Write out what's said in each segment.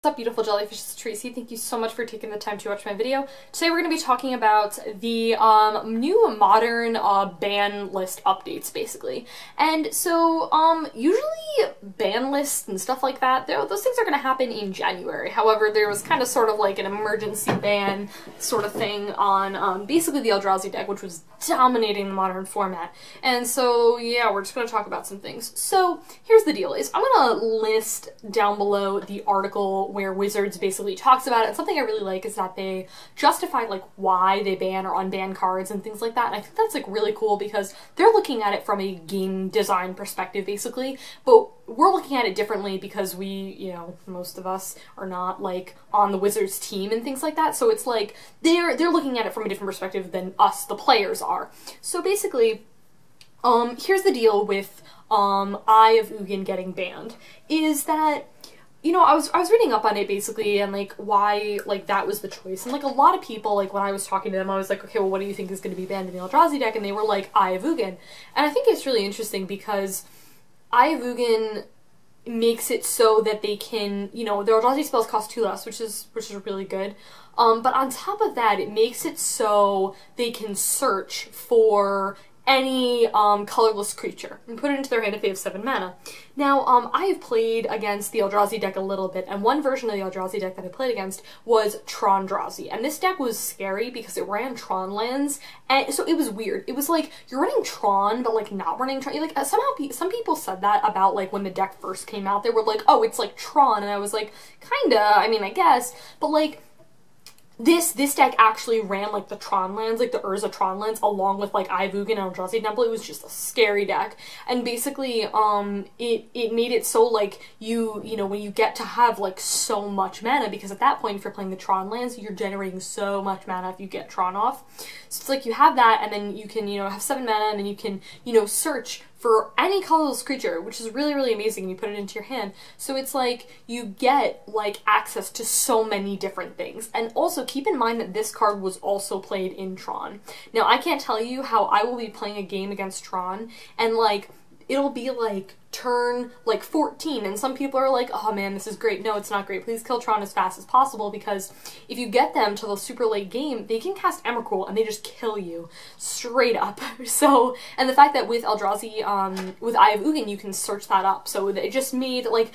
What's up, beautiful jellyfish? It's Tracy. Thank you so much for taking the time to watch my video. Today we're going to be talking about the new modern ban list updates, basically. And so, usually ban lists and stuff like that, those things are going to happen in January. However, there was kind of sort of like an emergency ban sort of thing on basically the Eldrazi deck, which was dominating the modern format. And so, yeah, we're just going to talk about some things. So, here's the deal is I'm going to list down below the article where Wizards basically talks about it, and something I really like is that they justify like why they ban or unban cards and things like that, and I think that's like really cool because they're looking at it from a game design perspective basically, but we're looking at it differently because we, you know, most of us are not like on the Wizards team and things like that, so it's like they're looking at it from a different perspective than us, the players, are. So basically, here's the deal with Eye of Ugin getting banned, is that, you know, I was reading up on it basically and like why like that was the choice, and like a lot of people, like when I was talking to them I was like, okay, well, what do you think is going to be banned in the Eldrazi deck, and they were like Eye of Ugin, and I think it's really interesting because Eye of Ugin makes it so that they can, you know, the Eldrazi spells cost 2 less, which is really good, but on top of that it makes it so they can search for any colorless creature and put it into their hand if they have 7 mana. Now, I have played against the Eldrazi deck a little bit, and one version of the Eldrazi deck that I played against was Trondrazi, and this deck was scary because it ran Tron lands, and so it was weird. It was like, you're running Tron, but like not running Tron. Like, somehow, some people said that about like when the deck first came out. They were like, oh, it's like Tron, and I was like, kinda, I mean, I guess, but like, this deck actually ran like the Tron lands, like the Urza Tron lands, along with like Eye of Ugin and Eldrazi Temple. It was just a scary deck, and basically, it made it so like you know, when you get to have like so much mana, because at that point, if you're playing the Tron lands, you're generating so much mana if you get Tron off. So it's like you have that, and then you can, you know, have 7 mana, and then you can, you know, search for any colorless creature, which is really, really amazing, and you put it into your hand. So it's like, you get, like, access to so many different things. And also, keep in mind that this card was also played in Tron. Now, I can't tell you how I will be playing a game against Tron, and, like, it'll be, like, turn, like, 14, and some people are like, oh man, this is great. No, it's not great. Please kill Tron as fast as possible, because if you get them to the super late game, they can cast Emrakul, and they just kill you. Straight up. So, and the fact that with Eldrazi, with Eye of Ugin, you can search that up, so it just made, like,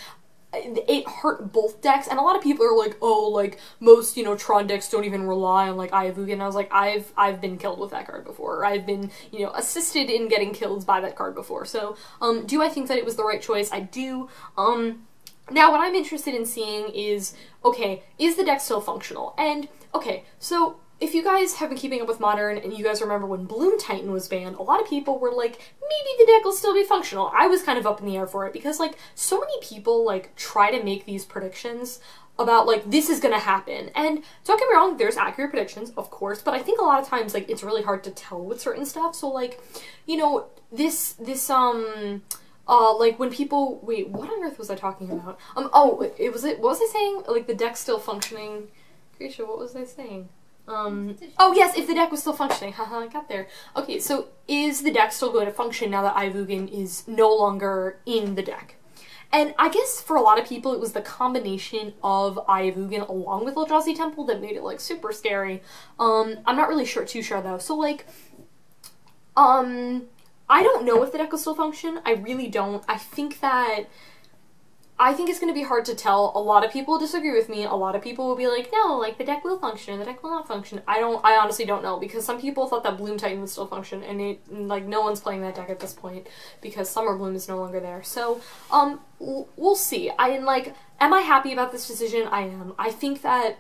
it hurt both decks, and a lot of people are like, oh, like, most, you know, Tron decks don't even rely on, like, Eye of Ugin, and I was like, I've been killed with that card before, or I've been, you know, assisted in getting killed by that card before, so, do I think that it was the right choice? I do. Now what I'm interested in seeing is, okay, is the deck still functional? And, okay, so, if you guys have been keeping up with Modern, and you guys remember when Bloom Titan was banned, a lot of people were like, maybe the deck will still be functional. I was kind of up in the air for it, because, like, so many people, like, try to make these predictions about, like, this is gonna happen. And don't get me wrong, there's accurate predictions, of course, but I think a lot of times, like, it's really hard to tell with certain stuff. So, like, you know, like, when people, wait, what on earth was I talking about? Oh, what was I saying? Like, the deck's still functioning. Grisha, what was I saying? Oh yes, if the deck was still functioning, haha, I got there. Okay, so is the deck still going to function now that Eye of Ugin is no longer in the deck? And I guess for a lot of people it was the combination of Eye of Ugin along with Eldrazi Temple that made it, like, super scary. I'm not really too sure though, so, like, I don't know if the deck will still function. I really don't. I think it's going to be hard to tell. A lot of people disagree with me. A lot of people will be like, no, like, the deck will function, the deck will not function. I honestly don't know, because some people thought that Bloom Titan would still function, and like, no one's playing that deck at this point, because Summer Bloom is no longer there. So, we'll see. Am I happy about this decision? I am. I think that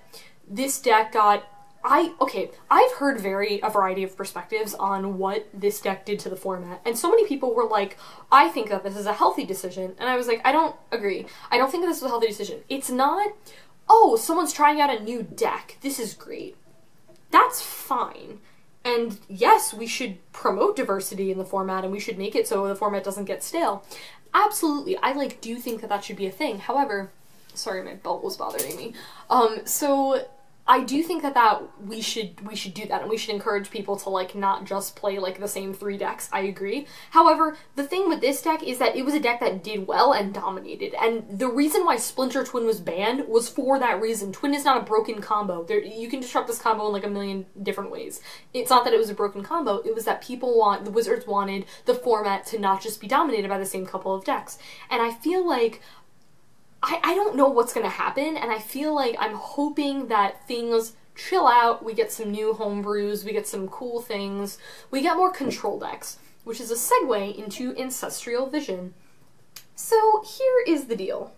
this deck got, I've heard a variety of perspectives on what this deck did to the format, and so many people were like, I think that this is a healthy decision, and I was like, I don't agree. I don't think that this is a healthy decision. It's not, oh, someone's trying out a new deck, this is great. That's fine. And yes, we should promote diversity in the format, and we should make it so the format doesn't get stale. Absolutely, I, like, do think that that should be a thing. However, sorry, my belt was bothering me. So, I do think that we should do that, and we should encourage people to like not just play like the same 3 decks. I agree. However, the thing with this deck is that it was a deck that did well and dominated, and the reason why Splinter Twin was banned was for that reason. Twin is not a broken combo. You can disrupt this combo in like a million different ways. It's not that it was a broken combo, it was that the Wizards wanted the format to not just be dominated by the same couple of decks. And I feel like I don't know what's gonna happen, and I feel like I'm hoping that things chill out, we get some new homebrews, we get some cool things, we get more control decks, which is a segue into Ancestral Vision. So here is the deal.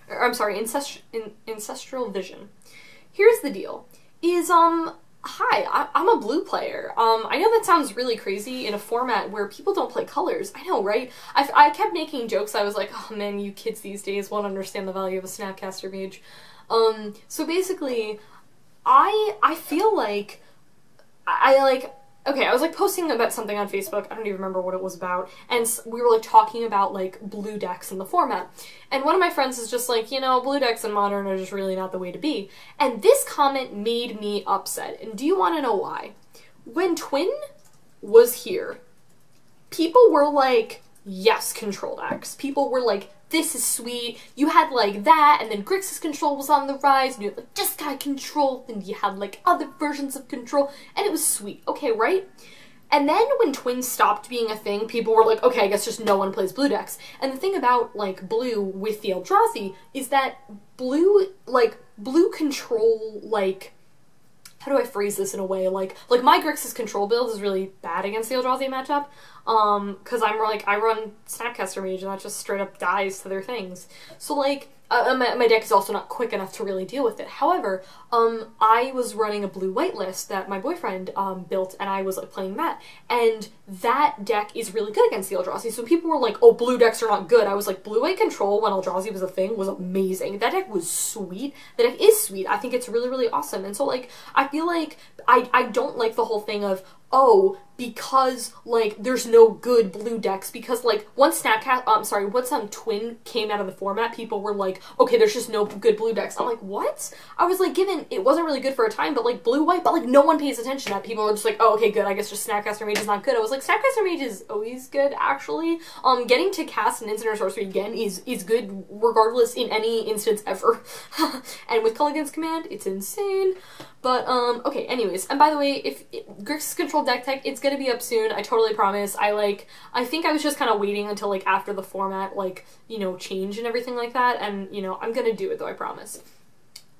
I'm sorry, Ancestral Vision. Here's the deal. Hi, I'm a blue player. I know that sounds really crazy in a format where people don't play colors. I know, right? I kept making jokes. I was like, oh man, you kids these days won't understand the value of a Snapcaster Mage. So basically, I feel like, okay, I was like posting about something on Facebook, I don't even remember what it was about, and we were like talking about like blue decks in the format. And one of my friends is just like, you know, blue decks in Modern are just really not the way to be. And this comment made me upset. And do you want to know why? When Twin was here, people were like, yes, control decks. People were like, this is sweet. You had like that, and then Grixis control was on the rise, and you had like just guy control, and you had like other versions of control, and it was sweet. Okay, right? And then when Twin stopped being a thing, people were like, okay, I guess just no one plays blue decks. And the thing about like blue with the Eldrazi is that blue control, like, how do I phrase this in a way? Like my Grixis control build is really bad against the Eldrazi matchup. Cause I run Snapcaster Mage and that just straight up dies to their things. So like, my deck is also not quick enough to really deal with it. However, I was running a blue-white list that my boyfriend built, and I was like playing that, and that deck is really good against the Eldrazi. So people were like, oh, blue decks are not good. I was like, blue-white control when Eldrazi was a thing was amazing. That deck was sweet. That deck is sweet. I think it's really, really awesome. And so like, I feel like I don't like the whole thing of, oh, because, like, there's no good blue decks, because, like, once Twin came out of the format, people were like, okay, there's just no good blue decks. I'm like, what? I was like, given it wasn't really good for a time, but, like, blue-white, but, like, no one pays attention to that. People are just like, oh, okay, good, I guess just Snapcaster Mage is not good. I was like, Snapcaster Mage is always good, actually. Getting to cast an instant or sorcery again is good, regardless in any instance ever. And with Culligan's Command, it's insane. But, okay, anyways, and by the way, if Grixis control deck tech, it's gonna be up soon, I totally promise. I think I was just kind of waiting until, like, after the format, like, you know, change and everything like that, and, you know, I'm gonna do it, though, I promise.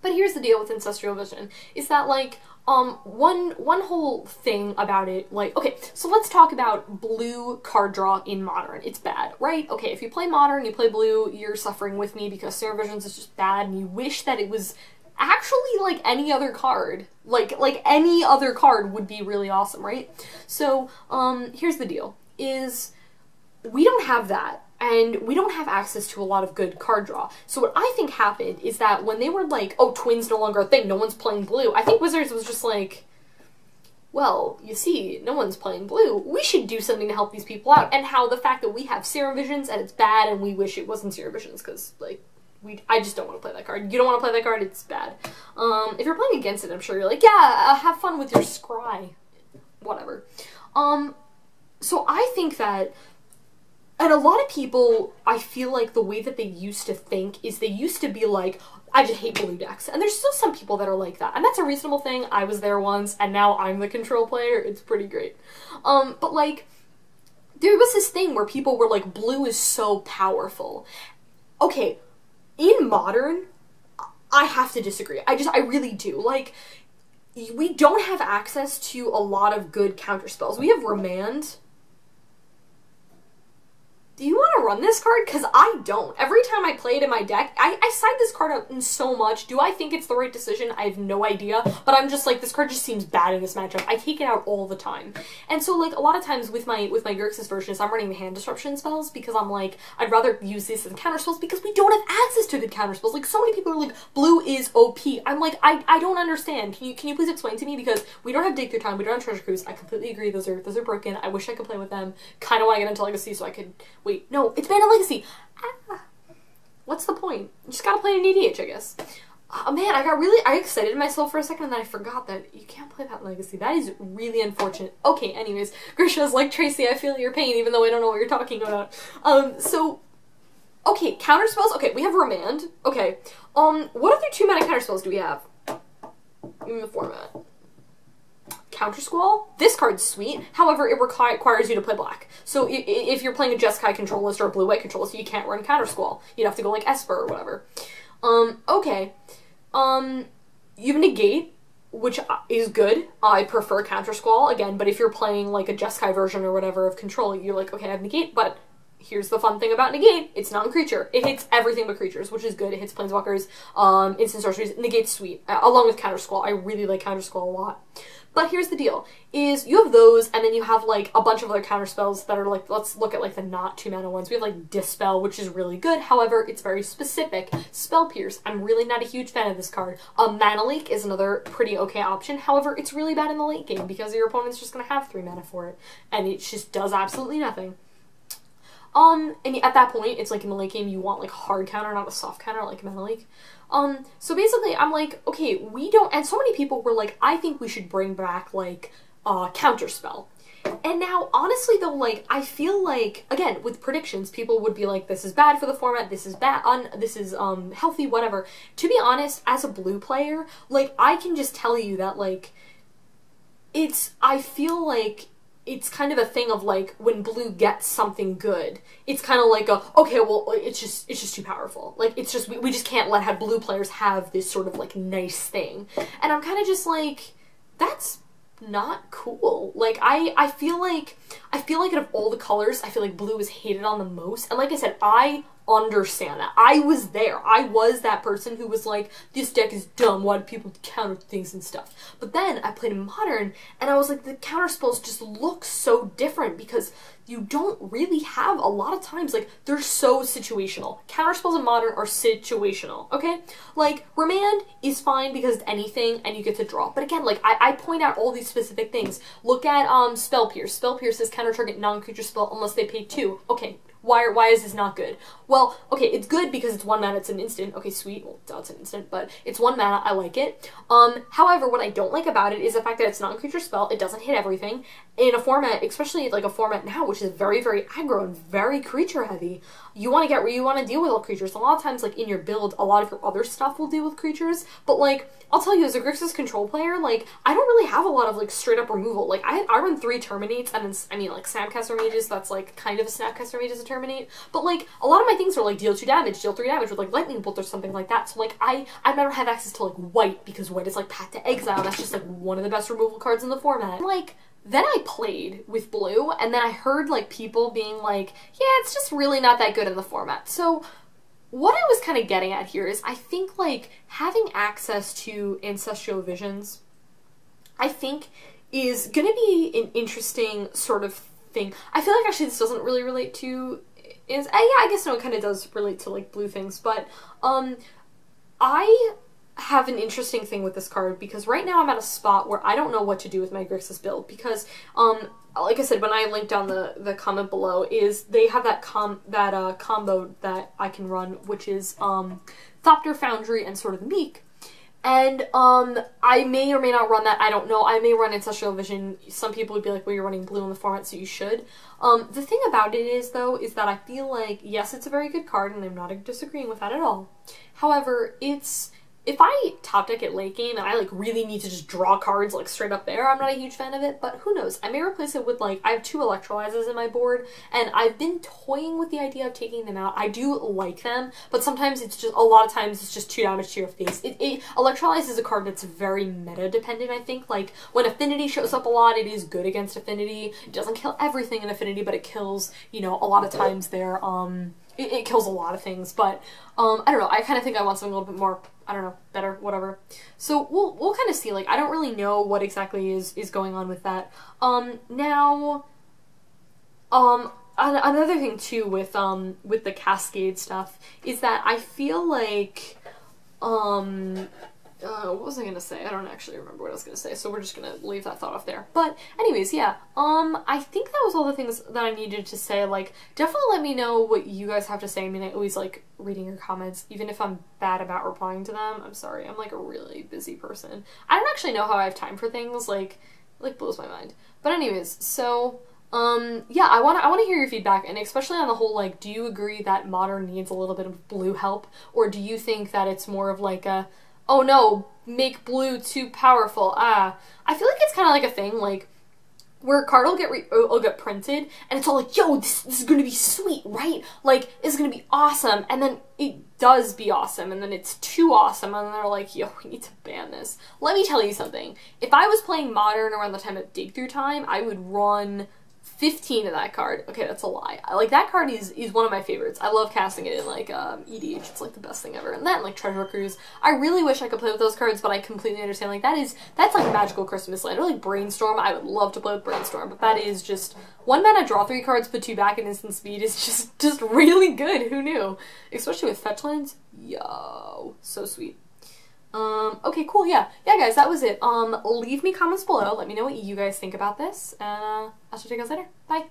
But here's the deal with Ancestral Vision, is that, like, one whole thing about it, like, okay, so let's talk about blue card draw in Modern. It's bad, right? Okay, if you play Modern, you play blue, you're suffering with me because Serum Visions is just bad, and you wish that it was actually like any other card. Like any other card would be really awesome, right? So, here's the deal, is we don't have that, and we don't have access to a lot of good card draw. So what I think happened is that when they were like, oh, Twin's no longer a thing, no one's playing blue, I think Wizards was just like, well, you see, no one's playing blue, we should do something to help these people out. And how the fact that we have Serum Visions and it's bad and we wish it wasn't Serum Visions, because, like, I just don't want to play that card. You don't want to play that card, it's bad. If you're playing against it, I'm sure you're like, yeah, have fun with your scry. Whatever. So I think that, and a lot of people, I feel like the way that they used to think is they used to be like, I just hate blue decks. And there's still some people that are like that. And that's a reasonable thing. I was there once, and now I'm the control player. It's pretty great. But like, there was this thing where people were like, blue is so powerful. Okay, in Modern, I have to disagree. I really do. Like, we don't have access to a lot of good counterspells. We have Remand. Do you want to run this card? Because I don't. Every time I play it in my deck, I side this card out in so much. Do I think it's the right decision? I have no idea. But I'm just like, this card just seems bad in this matchup. I take it out all the time. And so, like, a lot of times with my Grixis versions, I'm running the hand disruption spells because I'm like, I'd rather use this as counter spells because we don't have access to good counter spells. Like, so many people are like, blue is OP. I'm like, I don't understand. Can you please explain to me? Because we don't have Dig Through Time, we don't have Treasure Cruise. I completely agree. Those are broken. I wish I could play with them. Kind of want to get into Legacy so I could... Wait, no, it's banned in Legacy. Ah, what's the point? You just gotta play an EDH, I guess. Oh, man, I excited myself for a second and then I forgot that you can't play that Legacy. That is really unfortunate. Okay, anyways, Grisha's like, Tracy, I feel your pain even though I don't know what you're talking about. So, okay, counterspells. Okay, we have Remand. Okay, what other 2-mana counterspells do we have in the format? Counter Squall. This card's sweet. However, it requires you to play black. So if you're playing a Jeskai control list or a blue-white control list, you can't run Counter Squall. You'd have to go like Esper or whatever. Okay. You have Negate, which is good. I prefer Counter Squall, again, but if you're playing like a Jeskai version or whatever of control, you're like, okay, I have Negate, but here's the fun thing about Negate, it's non-creature. It hits everything but creatures, which is good. It hits planeswalkers, instant sorceries. Negate's sweet, along with Counter Squall. I really like Counter Squall a lot. But here's the deal, is you have those, and then you have, like, a bunch of other counter spells that are, like, let's look at, like, the not 2-mana ones. We have, like, Dispel, which is really good. However, it's very specific. Spell Pierce, I'm really not a huge fan of this card. Mana Leak is another pretty okay option. However, it's really bad in the late game because your opponent's just gonna have 3 mana for it. And it just does absolutely nothing. And at that point, it's like in the late game, you want like hard counter, not a soft counter like Mana Leak. So basically, I'm like, okay, we don't, and so many people were like, I think we should bring back like Counterspell. And now, honestly though, like, I feel like, again, with predictions, people would be like, this is bad for the format, this is bad, this is healthy, whatever. To be honest, as a blue player, like, I can just tell you that, like, I feel like it's kind of a thing of like when blue gets something good, it's kind of like okay, well, it's just too powerful. Like, it's just we just can't let blue players have this sort of like nice thing. And I'm kind of just like, that's not cool. Like, I feel like out of all the colors, I feel like blue is hated on the most. And like I said, I understand that. I was there. I was that person who was like, this deck is dumb, why do people counter things and stuff? But then I played in Modern, and I was like, the counter spells just look so different because you don't really have a lot of times, like, they're so situational. Counter spells in Modern are situational, okay? Like, Remand is fine because it's anything and you get to draw. But again, like, I point out all these specific things. Look at Spell Pierce. Spell Pierce says counter target non-creature spell unless they pay 2. Okay. Why is this not good? Well, okay, it's good because it's 1 mana, it's an instant. Okay, sweet. Well, it's an instant, but it's 1 mana, I like it. However, what I don't like about it is the fact that it's non-creature spell, it doesn't hit everything. In a format, especially like a format now, which is very, very aggro and very creature heavy, you want to get where you want to deal with all creatures. A lot of times, like, in your build, a lot of your other stuff will deal with creatures, but, like, I'll tell you, as a Grixis control player, like, I don't really have a lot of, like, straight-up removal. Like, I run 3 Terminates, and then, I mean, like, Snapcaster Mages, that's, like, kind of a Snapcaster Mage as a Terminate, but, like, a lot of my things are, like, deal 2 damage, deal 3 damage with, like, Lightning Bolt or something like that, so, like, I've never had access to, like, White, because White is, like, Path to Exile, that's just, like, one of the best removal cards in the format. Like, then I played with blue, and then I heard, like, people being like, yeah, it's just really not that good in the format. So what I was kind of getting at here is I think, like, having access to Ancestral Visions, I think, is going to be an interesting sort of thing. I feel like, actually, this doesn't really relate to, yeah, I guess no, it kind of does relate to, like, blue things, but, I have an interesting thing with this card because right now I'm at a spot where I don't know what to do with my Grixis build because, like I said, when I linked down the comment below, is they have that combo that I can run, which is Thopter, Foundry, and sort of Meek. And I may or may not run that. I don't know. I may run Ancestral Vision. Some people would be like, well, you're running blue in the format, so you should. The thing about it is, though, is that I feel like, yes, it's a very good card, and I'm not disagreeing with that at all. However, if I top deck it late game and I, like, really need to just draw cards, like, straight up there, I'm not a huge fan of it, but who knows. I may replace it with, like, I have 2 Electrolyzes in my board, and I've been toying with the idea of taking them out. I do like them, but sometimes it's just, a lot of times it's just 2 damage to your face. Electrolyze is a card that's very meta-dependent, I think. Like, when Affinity shows up a lot, it is good against Affinity. It doesn't kill everything in Affinity, but it kills, you know, a lot of times there, it kills a lot of things, but, I don't know, I kind of think I want something a little bit more, I don't know, better, whatever. So we'll kind of see. Like, I don't really know what exactly is going on with that. Now, another thing too with the Cascade stuff is that I feel like, what was was I gonna say? I don't actually remember what I was gonna say, so we're just gonna leave that thought off there. But anyways, yeah, I think that was all the things that I needed to say. Like, definitely let me know what you guys have to say. I mean, I always like reading your comments, even if I'm bad about replying to them. I'm sorry, I'm like a really busy person. I don't actually know how I have time for things, like blows my mind. But anyways, so yeah, I want to hear your feedback, and especially on the whole, like, do you agree that modern needs a little bit of blue help, or do you think that it's more of like a, oh no, make blue too powerful, I feel like it's kind of like a thing, like, where a card will get printed, and it's all like, yo, this is gonna be sweet, right? Like, it's gonna be awesome, and then it does be awesome, and then it's too awesome, and then they're like, yo, we need to ban this. Let me tell you something. If I was playing Modern around the time of Dig Through Time, I would run 15 of that card. Okay, that's a lie. Like, that card is one of my favorites. I love casting it in, like, EDH. It's, like, the best thing ever. And that, like, Treasure Cruise. I really wish I could play with those cards, but I completely understand. Like, that's, like, Magical Christmas Land. Or, like, Brainstorm. I would love to play with Brainstorm, but that is just, 1 mana, draw 3 cards, put 2 back, and instant speed is just really good. Who knew? Especially with fetch lands. Yo. So sweet. Okay, cool, yeah. Yeah, guys, that was it. Leave me comments below. Let me know what you guys think about this, and, I'll talk to you guys later. Bye.